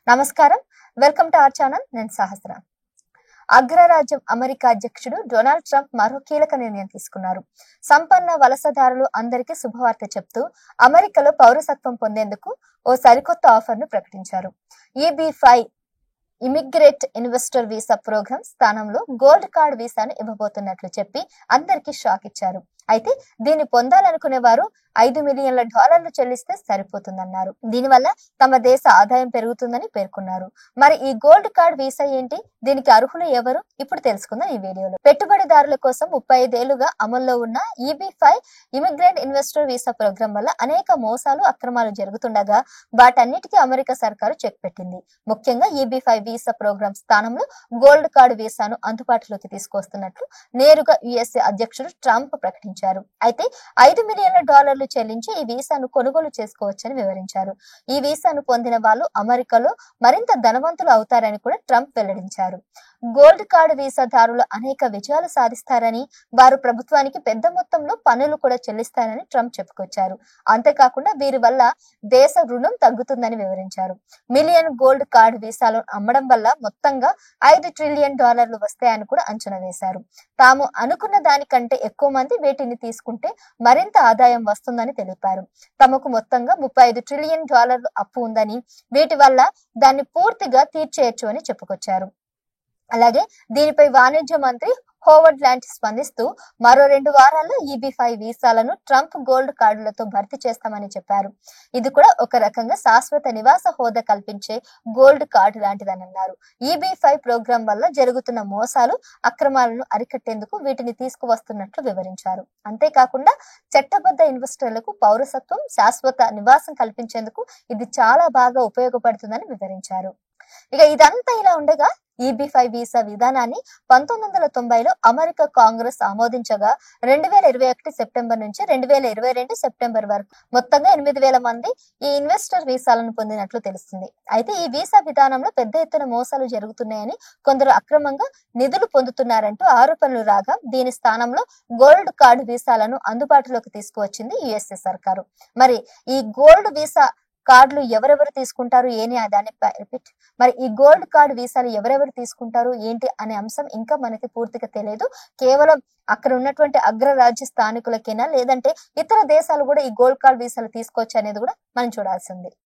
నమస్కారం, welcome to our channel. నేను సహస్ర. అగ్రరాజ్యం అమెరికా అధ్యక్షుడు డొనాల్డ్ ట్రంప్ మరో కీలక నిర్ణయం తీసుకున్నారు. సంపన్న వలసదారులు అందరికీ శుభవార్త చెప్తూ అమెరికాలో పౌరసత్వం పొందేందుకు ఓ సరికొత్త ఆఫర్ ను ప్రకటించారు. EB-5 immigrate investor visa programme స్థానంలో గోల్డ్ కార్డ్ వీసాను ఇవ్వబోతున్నట్లు చెప్పి అందరికీ షాక్ ఇచ్చారు. అయితే దీన్ని పొందాలనుకునే వారు $5 మిలియన్ల చెల్లిస్తే సరిపోతుందన్నారు. దీనివల్ల తమ దేశ ఆదాయం పెరుగుతుందని పేర్కొన్నారు. మరి ఈ గోల్డ్ కార్డ్ వీసా ఏంటి, దీనికి అర్హులు ఎవరు, ఇప్పుడు తెలుసుకుందాం ఈ వీడియోలో. పెట్టుబడిదారుల కోసం 35 ఏళ్లుగా అమల్లో ఉన్న EB-5 immigrate investor visa programme వల్ల అనేక మోసాలు, అక్రమాలు జరుగుతుండగా వాటన్నిటికీ అమెరికా సర్కారు చెక్ పెట్టింది. ముఖ్యంగా EB-5 వీసా ప్రోగ్రాం స్థానంలో గోల్డ్ కార్డ్ వీసాను అందుబాటులోకి తీసుకొస్తున్నట్లు నేరుగా USA అధ్యక్షుడు ట్రంప్ ప్రకటించారు. అయితే $5 మిలియన్ల చెల్లించి ఈ వీసాను కొనుగోలు చేసుకోవచ్చని వివరించారు. ఈ వీసాను పొందిన వాళ్ళు అమెరికాలో మరింత ధనవంతులు అవుతారని కూడా ట్రంప్ వెల్లడించారు. గోల్డ్ కార్డ్ వీసాదారులు అనేక విజయాలు సాధిస్తారని, వారు ప్రభుత్వానికి పెద్ద మొత్తంలో పన్నులు కూడా చెల్లిస్తారని ట్రంప్ చెప్పుకొచ్చారు. అంతేకాకుండా వీరి వల్ల దేశ రుణం తగ్గుతుందని వివరించారు. మిలియన్ గోల్డ్ కార్డ్ వీసాలను అమ్మడం వల్ల మొత్తంగా $5 ట్రిలియన్ వస్తాయని కూడా అంచనా వేశారు. తాము అనుకున్న దానికంటే ఎక్కువ మంది వీటిని తీసుకుంటే మరింత ఆదాయం వస్తుందని తెలిపారు. తమకు మొత్తంగా $35 ట్రిలియన్ అప్పు ఉందని, వీటి వల్ల దాన్ని పూర్తిగా తీర్చేయచ్చు అని చెప్పుకొచ్చారు. అలాగే దీనిపై వాణిజ్య మంత్రి హోవర్డ్ లాంటి స్పందిస్తూ మరో 2 వారాల్లో EB-5 వీసాలను ట్రంప్ గోల్డ్ కార్డులతో భర్తీ చేస్తామని చెప్పారు. ఇది కూడా ఒక రకంగా శాశ్వత నివాస హోదా కల్పించే గోల్డ్ కార్డు లాంటిదన్నారు. EB-5 ప్రోగ్రాం వల్ల జరుగుతున్న మోసాలు, అక్రమాలను అరికట్టేందుకు వీటిని తీసుకువస్తున్నట్లు వివరించారు. అంతేకాకుండా చట్టబద్ధ ఇన్వెస్టర్లకు పౌరసత్వం, శాశ్వత నివాసం కల్పించేందుకు ఇది చాలా బాగా ఉపయోగపడుతుందని వివరించారు. ఇక ఇదంతా ఇలా ఉండగా EB-5 వీసా విధానాన్ని 1990లో అమెరికా కాంగ్రెస్ ఆమోదించగా 2021 సెప్టెంబర్ నుంచి 2022 సెప్టెంబర్ వరకు మొత్తంగా 8,000 మంది ఈ ఇన్వెస్టర్ వీసాలను పొందినట్లు తెలుస్తుంది. అయితే ఈ వీసా విధానంలో పెద్ద ఎత్తున మోసాలు జరుగుతున్నాయని, కొందరు అక్రమంగా నిధులు పొందుతున్నారంటూ ఆరోపణలు రాగా దీని స్థానంలో గోల్డ్ కార్డు వీసాలను అందుబాటులోకి తీసుకువచ్చింది USA సర్కారు. మరి ఈ గోల్డ్ వీసా కార్డులు ఎవరెవరు తీసుకుంటారు మరి ఈ గోల్డ్ కార్డు వీసాలు ఎవరెవరు తీసుకుంటారు ఏంటి అనే అంశం ఇంకా మనకి పూర్తిగా తెలియదు. కేవలం అక్కడ ఉన్నటువంటి అగ్రరాజ్య స్థానికులకేనా, లేదంటే ఇతర దేశాలు కూడా ఈ గోల్డ్ కార్డు వీసాలు తీసుకోవచ్చు అనేది కూడా మనం చూడాల్సింది.